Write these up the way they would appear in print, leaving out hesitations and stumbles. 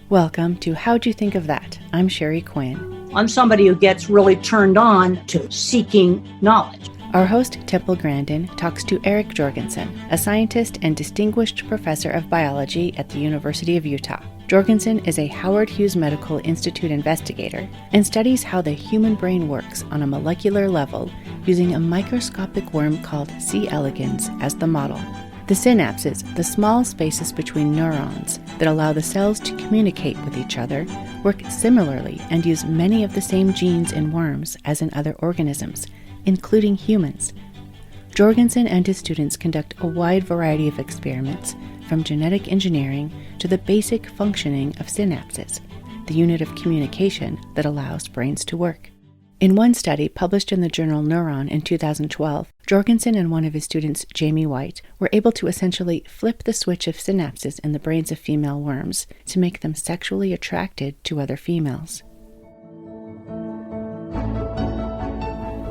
Welcome to How'd You Think of That? I'm Sherry Quinn. I'm somebody who gets really turned on to seeking knowledge. Our host, Temple Grandin, talks to Eric Jorgensen, a scientist and distinguished professor of biology at the University of Utah. Jorgensen is a Howard Hughes Medical Institute investigator and studies how the human brain works on a molecular level using a microscopic worm called C. elegans as the model. The synapses, the small spaces between neurons that allow the cells to communicate with each other, work similarly and use many of the same genes in worms as in other organisms, including humans. Jorgensen and his students conduct a wide variety of experiments, from genetic engineering to the basic functioning of synapses, the unit of communication that allows brains to work. In one study published in the journal Neuron in 2012, Jorgensen and one of his students, Jamie White, were able to essentially flip the switch of synapses in the brains of female worms to make them sexually attracted to other females.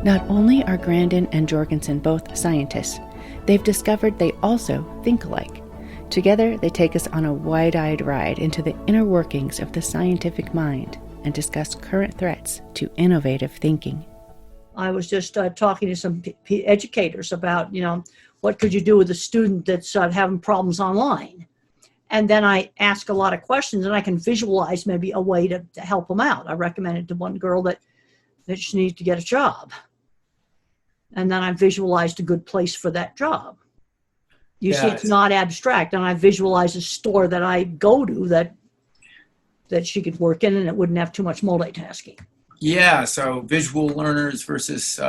Not only are Grandin and Jorgensen both scientists, they've discovered they also think alike. Together, they take us on a wide-eyed ride into the inner workings of the scientific mind and discuss current threats to innovative thinking. I was just talking to some educators about, what could you do with a student that's having problems online? And then I ask a lot of questions, and I can visualize maybe a way to help them out. I recommended to one girl that she needs to get a job. And then I visualized a good place for that job. You see, it's not abstract. And I visualize a store that I go to that she could work in, and it wouldn't have too much multitasking. Yeah, so visual learners versus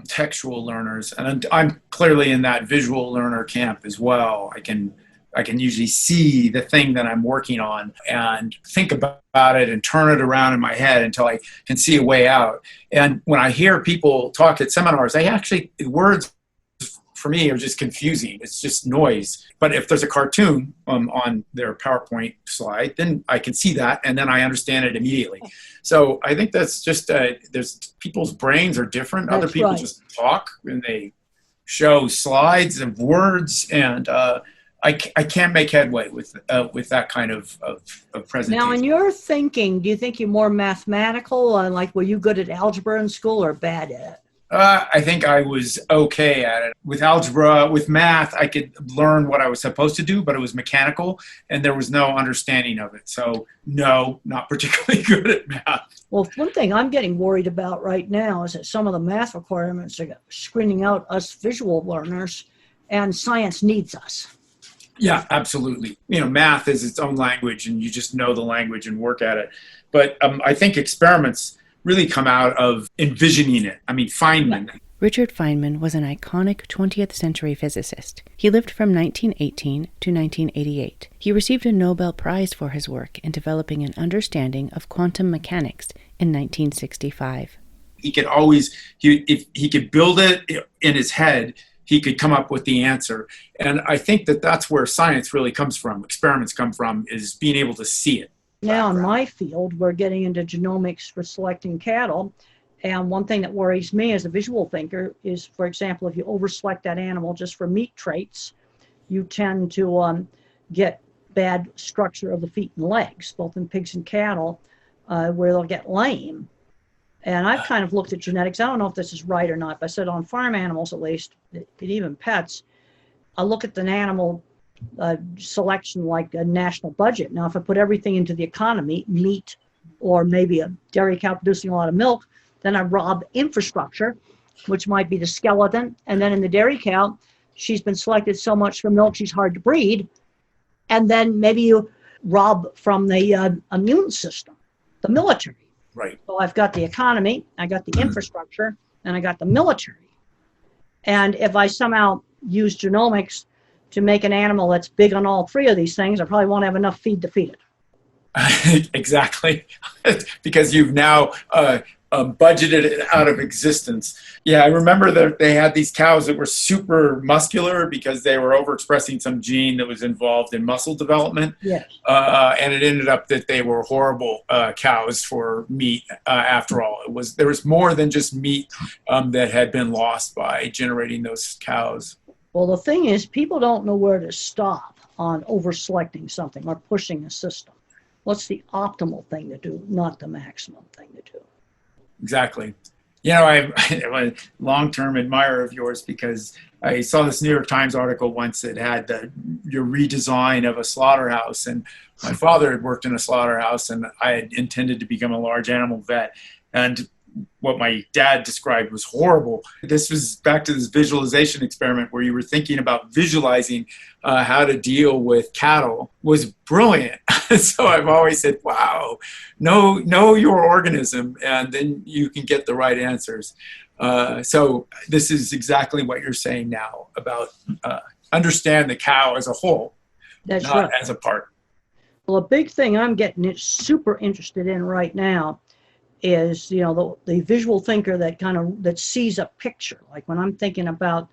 textual learners. And I'm clearly in that visual learner camp as well. I can usually see the thing that I'm working on and think about it and turn it around in my head until I can see a way out. And when I hear people talk at seminars, words for me are just confusing. It's just noise. But if there's a cartoon on their PowerPoint slide, then I can see that and then I understand it immediately. So I think that's just, there's people's brains are different. That's Other people right. just talk and they show slides and words, and I can't make headway with that kind of presentation. Now, in your thinking, do you think you're more mathematical? Like, were you good at algebra in school or bad at it? I think I was okay at it. With algebra, with math, I could learn what I was supposed to do, but it was mechanical, and there was no understanding of it. So, no, not particularly good at math. Well, one thing I'm getting worried about right now is that some of the math requirements are screening out us visual learners, and science needs us. Yeah, absolutely. Math is its own language, and you just know the language and work at it. But I think experiments really come out of envisioning it. Feynman. Richard Feynman was an iconic 20th century physicist. He lived from 1918 to 1988. He received a Nobel Prize for his work in developing an understanding of quantum mechanics in 1965. He could always, if he could build it in his head, he could come up with the answer. And I think that's where science really comes from, experiments come from, is being able to see it. Now, in my field, we're getting into genomics for selecting cattle. And one thing that worries me as a visual thinker is, for example, if you overselect that animal just for meat traits, you tend to get bad structure of the feet and legs, both in pigs and cattle, where they'll get lame. And I've kind of looked at genetics. I don't know if this is right or not, but I said on farm animals, at least, and even pets, I look at the animal selection like a national budget. Now, if I put everything into the economy, meat, or maybe a dairy cow producing a lot of milk, then I rob infrastructure, which might be the skeleton. And then in the dairy cow, she's been selected so much for milk, she's hard to breed. And then maybe you rob from the immune system, the military. Right. So I've got the economy, I got the infrastructure, and I got the military. And if I somehow use genomics to make an animal that's big on all three of these things, I probably won't have enough feed to feed it. Exactly. Because you've now budgeted it out of existence. Yeah, I remember that they had these cows that were super muscular because they were overexpressing some gene that was involved in muscle development. Yes. And it ended up that they were horrible cows for meat after all. There was more than just meat that had been lost by generating those cows. Well, the thing is, people don't know where to stop on over-selecting something or pushing a system. what's the optimal thing to do, not the maximum thing to do. Exactly. You know, I'm a long-term admirer of yours because I saw this New York Times article once that had your redesign of a slaughterhouse. And my father had worked in a slaughterhouse, and I had intended to become a large animal vet. And what my dad described was horrible. This was back to this visualization experiment where you were thinking about visualizing how to deal with cattle was brilliant. So I've always said, wow, know your organism, and then you can get the right answers. So this is exactly what you're saying now about understand the cow as a whole, That's not right. as a part. Well, a big thing I'm getting super interested in right now is, the visual thinker that sees a picture. Like when I'm thinking about,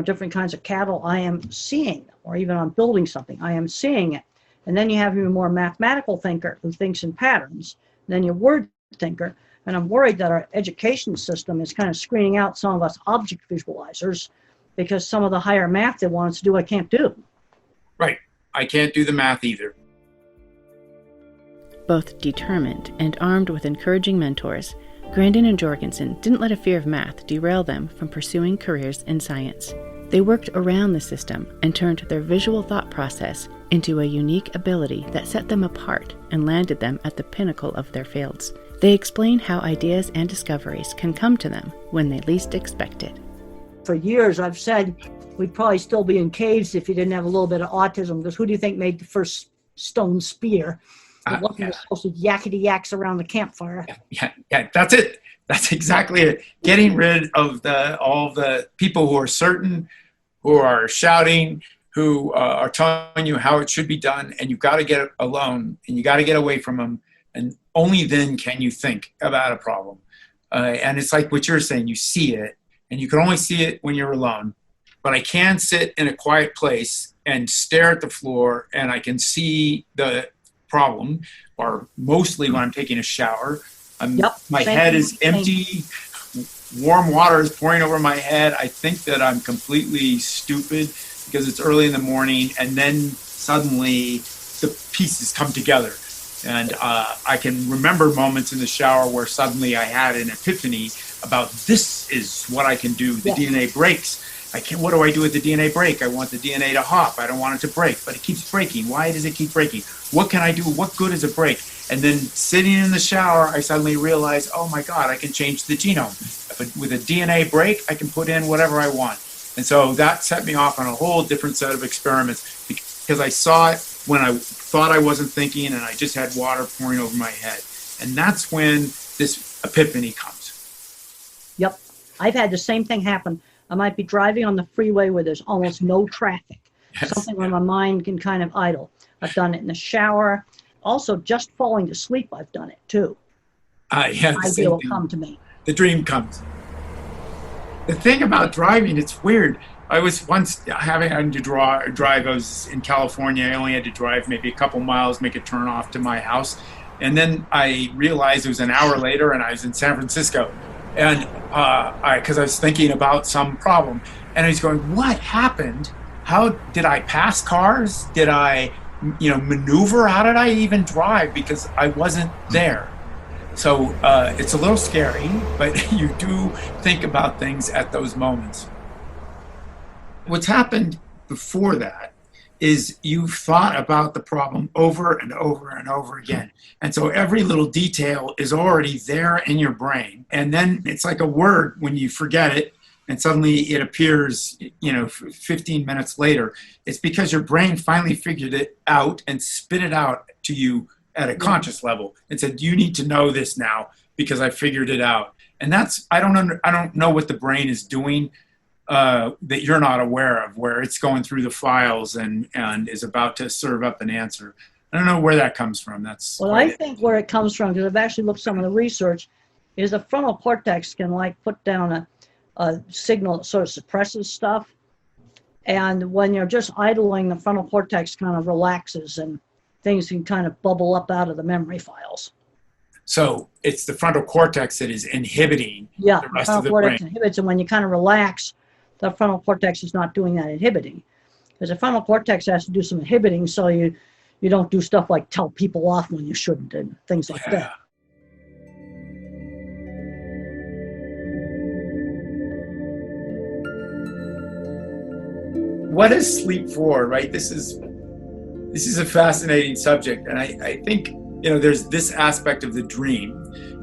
different kinds of cattle, I am seeing them, or even I'm building something, I am seeing it. And then you have your more mathematical thinker who thinks in patterns, and then your word thinker. And I'm worried that our education system is kind of screening out some of us object visualizers because some of the higher math they want us to do, I can't do. Right. I can't do the math either. Both determined and armed with encouraging mentors, Grandin and Jorgensen didn't let a fear of math derail them from pursuing careers in science. They worked around the system and turned their visual thought process into a unique ability that set them apart and landed them at the pinnacle of their fields. They explain how ideas and discoveries can come to them when they least expect it. For years, I've said we'd probably still be in caves if you didn't have a little bit of autism, because who do you think made the first stone spear? It wasn't supposed to yakety yaks around the campfire. Yeah, that's it. That's exactly it. Getting rid of all the people who are certain, who are shouting, who are telling you how it should be done, and you've got to get alone, and you got to get away from them, and only then can you think about a problem. And it's like what you're saying, you see it, and you can only see it when you're alone. But I can sit in a quiet place and stare at the floor, and I can see the problem, or mostly when I'm taking a shower. My head is empty, warm water is pouring over my head. I think that I'm completely stupid because it's early in the morning, and then suddenly the pieces come together. And I can remember moments in the shower where suddenly I had an epiphany about this is what I can do. The DNA breaks. What do I do with the DNA break? I want the DNA to hop. I don't want it to break, but it keeps breaking. Why does it keep breaking? What can I do? What good is a break? And then sitting in the shower, I suddenly realized, oh my God, I can change the genome. With a DNA break, I can put in whatever I want. And so that set me off on a whole different set of experiments because I saw it when I thought I wasn't thinking and I just had water pouring over my head. And that's when this epiphany comes. Yep. I've had the same thing happen. I might be driving on the freeway where there's almost no traffic. Something where my mind can kind of idle. I've done it in the shower. Also, just falling to sleep, I've done it too. The idea will come to me. The dream comes. The thing about driving, it's weird. I was once having to drive. I was in California. I only had to drive maybe a couple miles, make a turn off to my house. And then I realized it was an hour later and I was in San Francisco. And because I was thinking about some problem. And I was going, what happened? How did I pass cars? Did I, maneuver? How did I even drive? Because I wasn't there. So it's a little scary, but you do think about things at those moments. What's happened before that is you've thought about the problem over and over and over again. And so every little detail is already there in your brain. And then it's like a word when you forget it and suddenly it appears, 15 minutes later. It's because your brain finally figured it out and spit it out to you at a conscious level and said, you need to know this now because I figured it out. And that's, I don't know what the brain is doing that you're not aware of, where it's going through the files and is about to serve up an answer. I don't know where that comes from. I think where it comes from, because I've actually looked at some of the research, is the frontal cortex can put down a signal that sort of suppresses stuff. And when you're just idling, the frontal cortex kind of relaxes and things can kind of bubble up out of the memory files. So it's the frontal cortex that is inhibiting the rest of the brain. Inhibits, and when you kind of relax, the frontal cortex is not doing that inhibiting. Because the frontal cortex has to do some inhibiting, so you you don't do stuff like tell people off when you shouldn't and things like that. What is sleep for, right? This is a fascinating subject, and I think, you know, there's this aspect of the dream,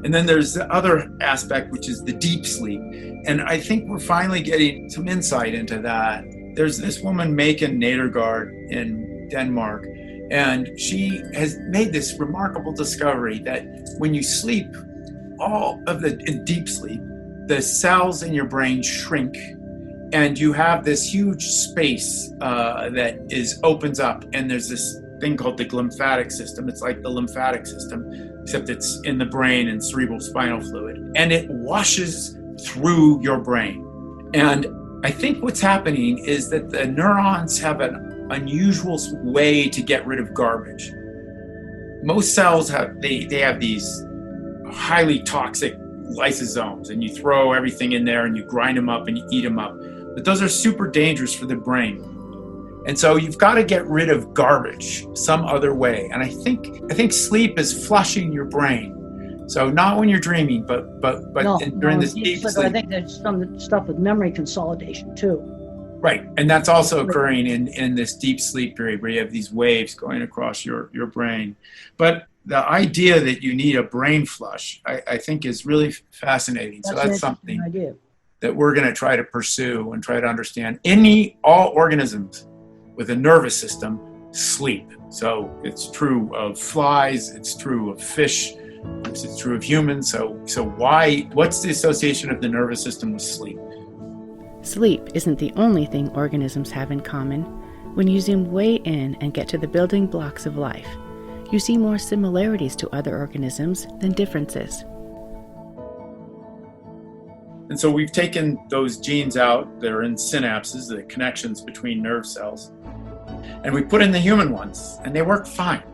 and then there's the other aspect, which is the deep sleep. And I think we're finally getting some insight into that. There's this woman, Maiken Nedergaard, in Denmark, and she has made this remarkable discovery that when you sleep, in deep sleep, the cells in your brain shrink, and you have this huge space that opens up, and there's this thing called the lymphatic system. It's like the lymphatic system, except it's in the brain and cerebral spinal fluid, and it washes through your brain. And I think what's happening is that the neurons have an unusual way to get rid of garbage. Most cells have these highly toxic lysosomes, and you throw everything in there and you grind them up and you eat them up. But those are super dangerous for the brain. And so you've got to get rid of garbage some other way. And I think sleep is flushing your brain. So not when you're dreaming, but during this deep sleep. I think there's some stuff with memory consolidation too. Right. And that's also occurring in this deep sleep period where you have these waves going across your brain. But the idea that you need a brain flush, I think, is really fascinating. So that's something idea that we're going to try to pursue and try to understand. All organisms with a nervous system sleep. So it's true of flies, it's true of fish, it's true of humans. So what's the association of the nervous system with sleep? Sleep isn't the only thing organisms have in common. When you zoom way in and get to the building blocks of life, you see more similarities to other organisms than differences. And so we've taken those genes out that are in synapses, the connections between nerve cells, and we put in the human ones, and they work fine.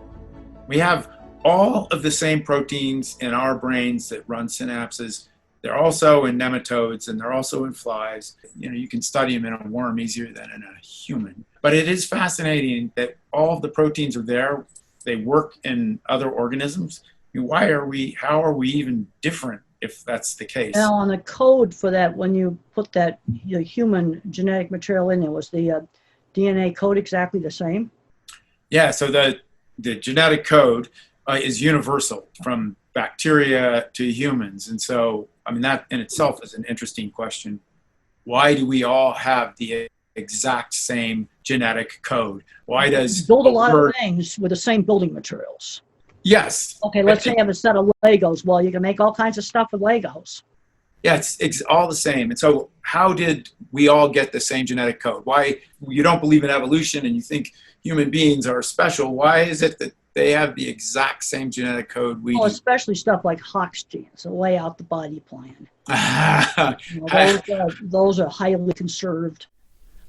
We have all of the same proteins in our brains that run synapses. They're also in nematodes, and they're also in flies. You know, you can study them in a worm easier than in a human. But it is fascinating that all of the proteins are there. They work in other organisms. I mean, how are we even different if that's the case? Now, on the code for that, when you put that human genetic material in there, was the DNA code exactly the same? Yeah, so the genetic code is universal from bacteria to humans. And so, I mean, that in itself is an interesting question. Why do we all have the exact same genetic code? Why does you build a lot of things with the same building materials? Yes. Okay, let's say you have a set of Legos. Well, you can make all kinds of stuff with Legos. Yeah, it's all the same. And so how did we all get the same genetic code? Why you don't believe in evolution and you think human beings are special? Why is it that they have the exact same genetic code we do? Especially stuff like Hox genes that lay out the body plan. Those are highly conserved.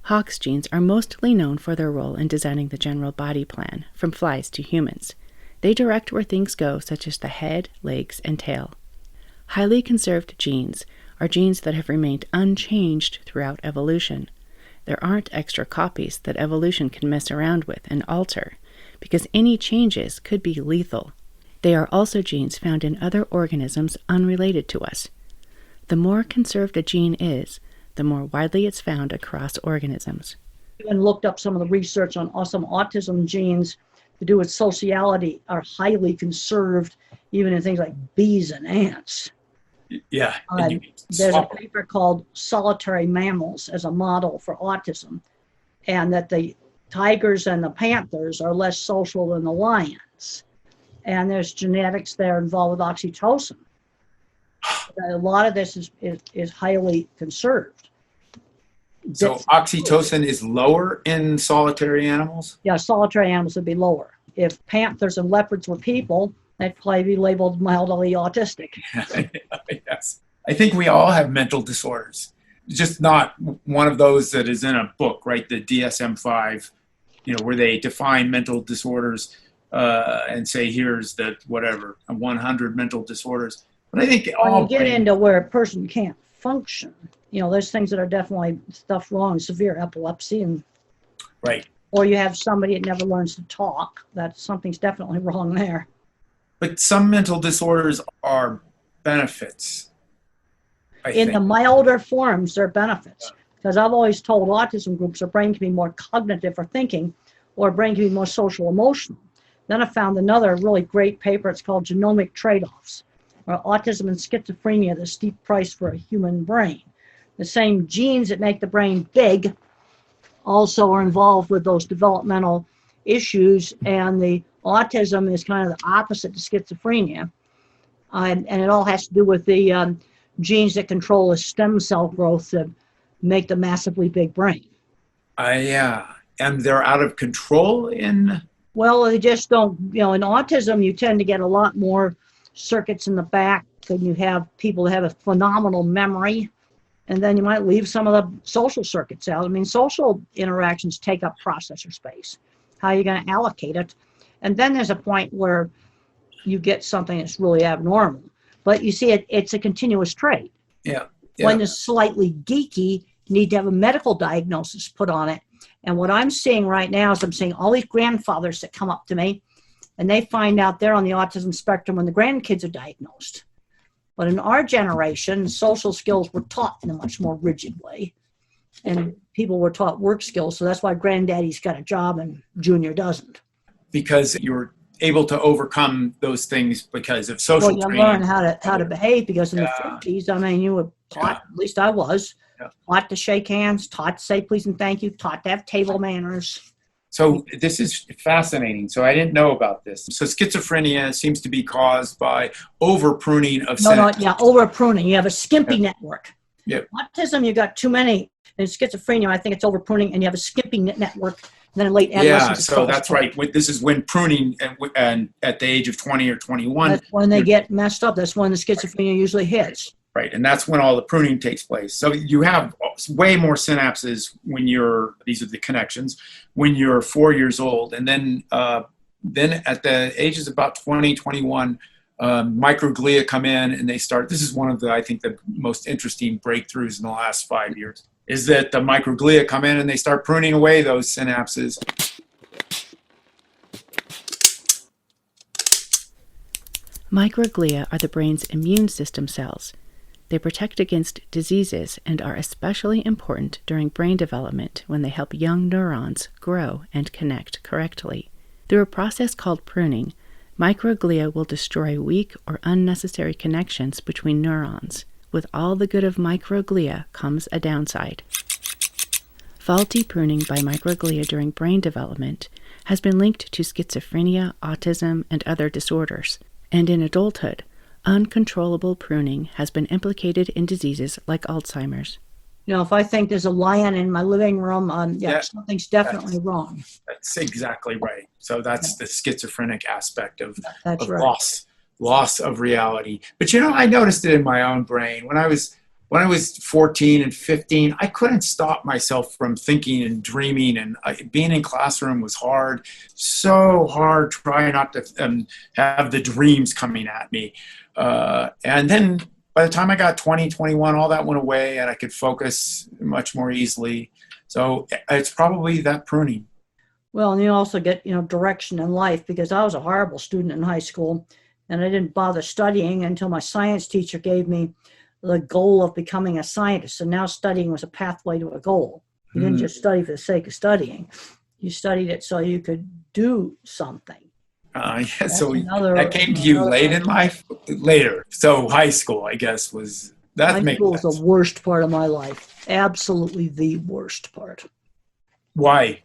Hox genes are mostly known for their role in designing the general body plan, from flies to humans. They direct where things go, such as the head, legs, and tail. Highly conserved genes are genes that have remained unchanged throughout evolution. There aren't extra copies that evolution can mess around with and alter, because any changes could be lethal. They are also genes found in other organisms unrelated to us. The more conserved a gene is, the more widely it's found across organisms. And looked up some of the research on some autism genes to do with sociality are highly conserved, even in things like bees and ants. Yeah. There's a paper called Solitary Mammals as a model for autism, and that the tigers and the panthers are less social than the lions. And there's genetics there involved with oxytocin. A lot of this is highly conserved. So oxytocin is lower in solitary animals? Yeah, solitary animals would be lower. If panthers and leopards were people, they'd probably be labeled mildly autistic. Yes. I think we all have mental disorders. Just not one of those that is in a book, right? The DSM-5, where they define mental disorders and say, here's the 100 mental disorders. But I think when you get into where a person can't function, there's things that are definitely stuff wrong, severe epilepsy and right. or you have somebody that never learns to talk. That something's definitely wrong there. But some mental disorders are benefits, I In think. the milder forms, there are benefits. Because I've always told autism groups their brain can be more cognitive for thinking, or brain can be more social emotional. Then I found another really great paper. It's called Genomic Trade-offs, where autism and schizophrenia, the steep price for a human brain. The same genes that make the brain big also are involved with those developmental issues, and the autism is kind of the opposite to schizophrenia. And it all has to do with the genes that control the stem cell growth that make the massively big brain. Yeah. And they're out of control in... Well, they just don't, in autism, you tend to get a lot more circuits in the back, and you have people that have a phenomenal memory, and then you might leave some of the social circuits out. I mean, social interactions take up processor space. How are you going to allocate it? And then there's a point where you get something that's really abnormal. But you see, it's a continuous trait. Yeah. When it's slightly geeky, you need to have a medical diagnosis put on it. And what I'm seeing right now is I'm seeing all these grandfathers that come up to me, and they find out they're on the autism spectrum when the grandkids are diagnosed. But in our generation, social skills were taught in a much more rigid way, and people were taught work skills. So that's why granddaddy's got a job and Junior doesn't. Because you're able to overcome those things because of social training. You learn how to behave, because in the 50s, I mean, you were taught, at least I was, taught to shake hands, taught to say please and thank you, taught to have table manners. So this is fascinating. So I didn't know about this. So schizophrenia seems to be caused by over pruning of synapses. Over pruning. You have a skimpy network. Yep. Autism, you got too many. In schizophrenia, I think it's over pruning, and you have a skimpy network. And then in late adolescence. Yeah, so that's right. This is when pruning, and at the age of 20 or 21. That's when they get messed up. That's when the schizophrenia usually hits. Right, and that's when all the pruning takes place. So you have way more synapses when these are the connections, when you're 4 years old. And then at the ages of about 20, 21, microglia come in and they start. This is one of I think the most interesting breakthroughs in the last 5 years, is that the microglia come in and they start pruning away those synapses. Microglia are the brain's immune system cells. They protect against diseases and are especially important during brain development when they help young neurons grow and connect correctly. Through a process called pruning, microglia will destroy weak or unnecessary connections between neurons. With all the good of microglia comes a downside. Faulty pruning by microglia during brain development has been linked to schizophrenia, autism, and other disorders. And in adulthood, uncontrollable pruning has been implicated in diseases like Alzheimer's. If I think there's a lion in my living room, something's definitely wrong. That's exactly right. So that's the schizophrenic aspect of right. loss of reality. But I noticed it in my own brain. When I was 14 and 15, I couldn't stop myself from thinking and dreaming, and being in classroom was hard, so hard, trying not to have the dreams coming at me. And then by the time I got 20, 21, all that went away, and I could focus much more easily. So it's probably that pruning. Well, and you also get, direction in life, because I was a horrible student in high school, and I didn't bother studying until my science teacher gave me the goal of becoming a scientist. And now studying was a pathway to a goal. You didn't just study for the sake of studying. You studied it so you could do something. So that came to you late in life? Later. So high school, I guess, was... High school was the worst part of my life. Absolutely the worst part. Why?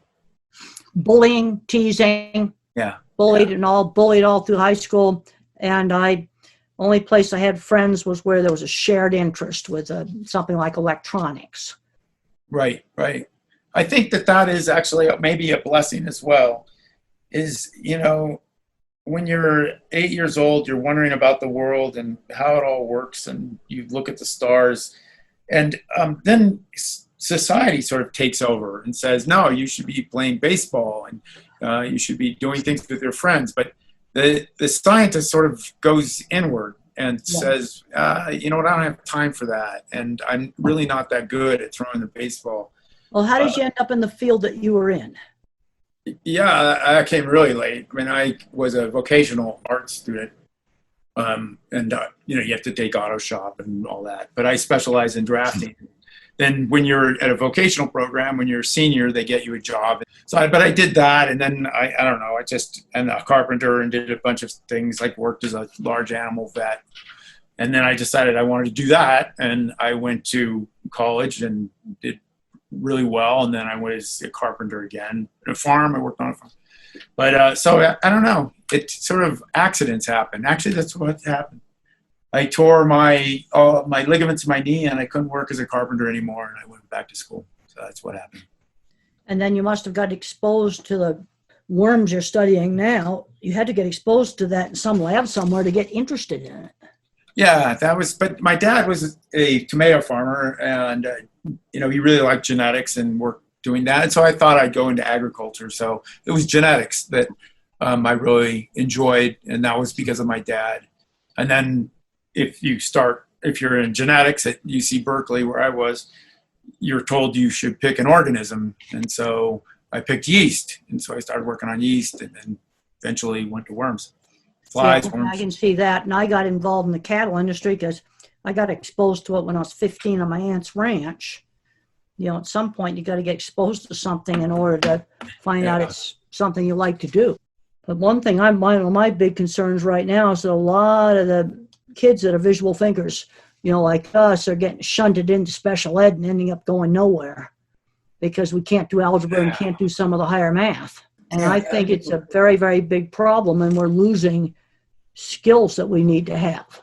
Bullying, teasing. Yeah. Bullied all through high school. And only place I had friends was where there was a shared interest with something like electronics. Right. I think that is actually maybe a blessing as well. Is, when you're 8 years old, you're wondering about the world and how it all works, and you look at the stars, and then society sort of takes over and says, no, you should be playing baseball, and you should be doing things with your friends. But the scientist sort of goes inward and says, I don't have time for that, and I'm really not that good at throwing the baseball. Well, how did you end up in the field that you were in? Yeah, I came really late. I mean, I was a vocational art student, and you have to take auto shop and all that. But I specialize in drafting. Then when you're at a vocational program, when you're a senior, they get you a job. So, but I did that, and then I don't know, I just and a carpenter and did a bunch of things, like worked as a large animal vet. And then I decided I wanted to do that, and I went to college and did really well. And then I was a carpenter again at a farm. I worked on a farm. But so I don't know. It sort of accidents happen. Actually, that's what happened. I tore my ligaments in my knee, and I couldn't work as a carpenter anymore, and I went back to school. So that's what happened. And then you must have got exposed to the worms you're studying now. You had to get exposed to that in some lab somewhere to get interested in it. Yeah, but my dad was a tomato farmer, and he really liked genetics and worked doing that. And so I thought I'd go into agriculture. So it was genetics that I really enjoyed, and that was because of my dad. And then if you're in genetics at UC Berkeley, where I was, you're told you should pick an organism. And so I picked yeast. And so I started working on yeast, and then eventually went to worms. Flies, worms. I can see that. And I got involved in the cattle industry because I got exposed to it when I was 15 on my aunt's ranch. At some point you got to get exposed to something in order to find out it's something you like to do. But one thing one of my big concerns right now is that a lot of the kids that are visual thinkers, like us, are getting shunted into special ed and ending up going nowhere because we can't do algebra and can't do some of the higher math. And I think it's a very, very big problem, and we're losing skills that we need to have.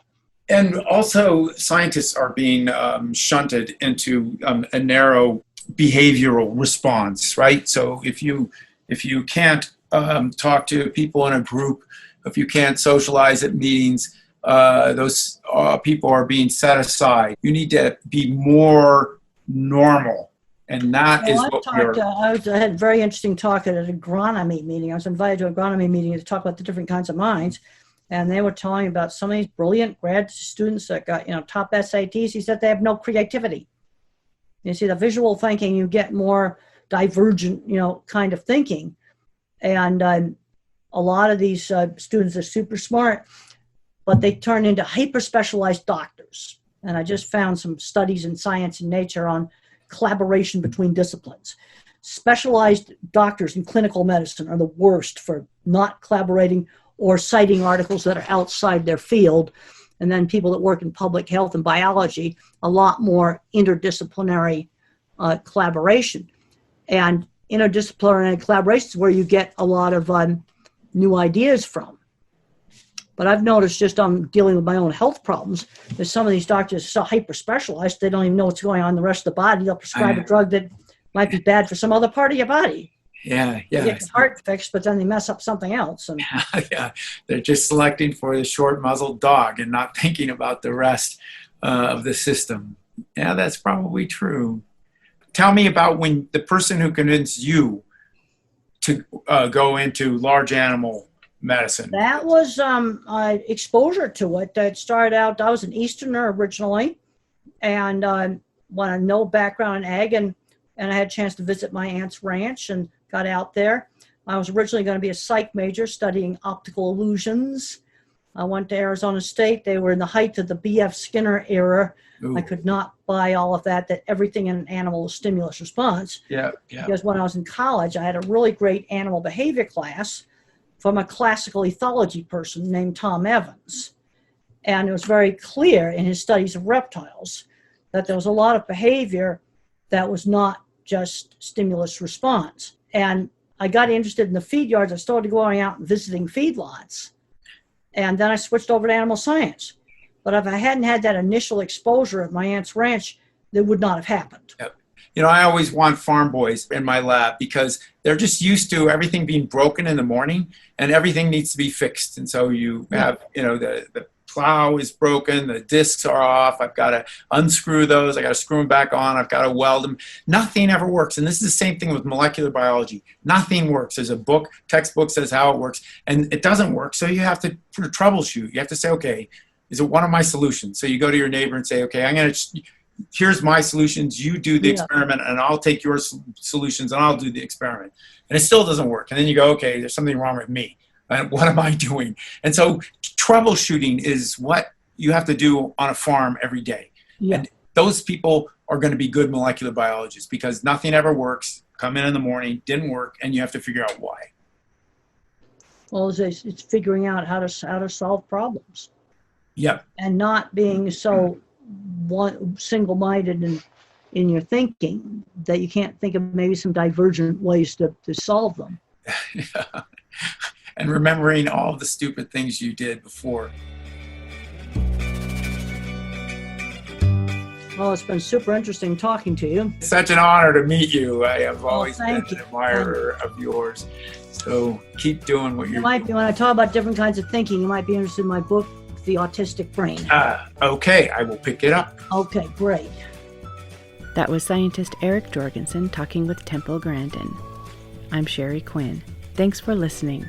And also, scientists are being shunted into a narrow behavioral response, right? So if you can't talk to people in a group, if you can't socialize at meetings, those people are being set aside. You need to be more normal, and that is what I had a very interesting talk at an agronomy meeting. I was invited to an agronomy meeting to talk about the different kinds of minds. And they were telling about some of these brilliant grad students that got, top SATs. He said they have no creativity. You see, the visual thinking, you get more divergent, kind of thinking. And a lot of these students are super smart, but they turn into hyper-specialized doctors. And I just found some studies in Science and Nature on collaboration between disciplines. Specialized doctors in clinical medicine are the worst for not collaborating or citing articles that are outside their field. And then people that work in public health and biology, a lot more interdisciplinary collaboration. And interdisciplinary collaboration is where you get a lot of new ideas from. But I've noticed just on dealing with my own health problems that some of these doctors are so hyper-specialized, they don't even know what's going on in the rest of the body. They'll prescribe a drug that might be bad for some other part of your body. Yeah. They get your heart fixed, but then they mess up something else. And They're just selecting for the short-muzzled dog and not thinking about the rest of the system. Yeah, that's probably true. Tell me about when the person who convinced you to go into large animal medicine. That was exposure to it. It started out, I was an Easterner originally, and wanted no background in ag, and I had a chance to visit my aunt's ranch and got out there. I was originally going to be a psych major studying optical illusions. I went to Arizona State. They were in the height of the B.F. Skinner era. Ooh. I could not buy all of that everything in an animal is stimulus response. Yeah. Because when I was in college, I had a really great animal behavior class from a classical ethology person named Tom Evans. And it was very clear in his studies of reptiles that there was a lot of behavior that was not just stimulus response. And I got interested in the feed yards. I started going out and visiting feedlots. And then I switched over to animal science. But if I hadn't had that initial exposure at my aunt's ranch, that would not have happened. Yep. I always want farm boys in my lab because they're just used to everything being broken in the morning and everything needs to be fixed. And so you have, the plow is broken, the discs are off, I've got to unscrew those, I got to screw them back on, I've got to weld them. Nothing ever works. And this is the same thing with molecular biology. Nothing works. There's a textbook says how it works, and it doesn't work. So you have to troubleshoot. You have to say, okay, is it one of my solutions? So you go to your neighbor and say, okay, I'm going to here's my solutions, you do the Yeah. experiment, and I'll take your solutions and I'll do the experiment. And it still doesn't work. And then you go, okay, there's something wrong with me. And what am I doing? And so troubleshooting is what you have to do on a farm every day. Yeah. And those people are going to be good molecular biologists because nothing ever works. Come in the morning, didn't work, and you have to figure out why. Well, it's figuring out how to solve problems. Yep. And not being so single-minded in your thinking that you can't think of maybe some divergent ways to solve them. Yeah. And remembering all the stupid things you did before. Well, it's been super interesting talking to you. It's such an honor to meet you. I have always been thank an you. admirer of yours. So keep doing what you're doing. When I talk about different kinds of thinking, you might be interested in my book, The Autistic Brain. Okay, I will pick it up. Okay, great. That was scientist Eric Jorgensen talking with Temple Grandin. I'm Sherry Quinn. Thanks for listening.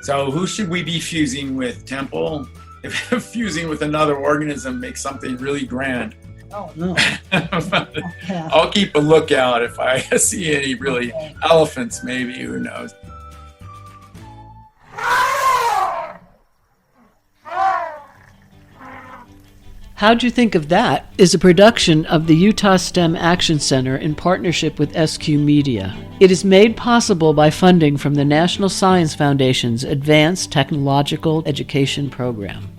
So who should we be fusing with, Temple? If fusing with another organism makes something really grand. Oh, no. I'll keep a lookout if I see any really elephants, maybe, who knows. How'd You Think of That is a production of the Utah STEM Action Center in partnership with SQ Media. It is made possible by funding from the National Science Foundation's Advanced Technological Education Program.